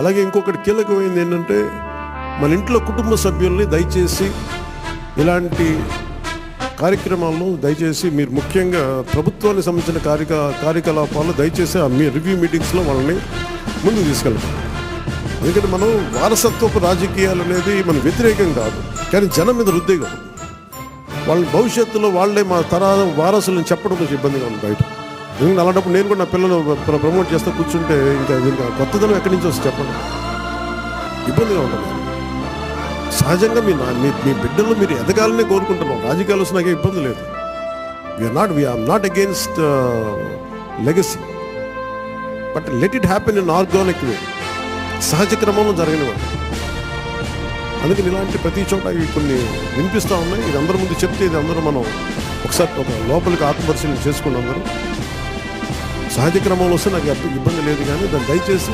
అలాగే ఇంకొకటి కీలకమైనది ఏంటంటే, మన ఇంట్లో కుటుంబ సభ్యుల్ని దయచేసి ఇలాంటి కార్యక్రమాల్లో దయచేసి మీరు ముఖ్యంగా ప్రభుత్వానికి సంబంధించిన కార్యకలాపాలు దయచేసి మీ రివ్యూ మీటింగ్స్లో వాళ్ళని ముందుకు తీసుకెళ్తాం. ఎందుకంటే మనం వారసత్వపు రాజకీయాలు అనేది మన వ్యతిరేకం కాదు, కానీ జనం మీద రుద్దేగా వాళ్ళ భవిష్యత్తులో వాళ్ళే మా వారసులను చెప్పడం కొంచెం ఇబ్బందిగా ఉంది బయట. ఎందుకంటే అలాంటప్పుడు నేను కూడా నా పిల్లలు ప్రమోట్ చేస్తూ కూర్చుంటే ఇంకా కొత్తదనం ఎక్కడి నుంచి వస్తే చెప్పండి, ఇబ్బందిగా ఉంటుంది. సహజంగా మీ బిడ్డలు మీరు ఎదగాలనే కోరుకుంటున్నాం. రాజకీయాలు వస్తే నాకే ఇబ్బంది లేదు. We are not against legacy, but let it happen in organic way, సహజ క్రమంలో జరిగినవాడు. అందుకని ఇలాంటి ప్రతి చోట ఇవి కొన్ని వినిపిస్తూ ఉన్నాయి. ఇది అందరి ముందు చెప్తే ఇది అందరూ మనం ఒకసారి ఒక లోపలికి ఆత్మపరిశీలన చేసుకున్నాం. అందరూ సహజ క్రమంలో వస్తే నాకు ఇబ్బంది లేదు, కానీ దాన్ని దయచేసి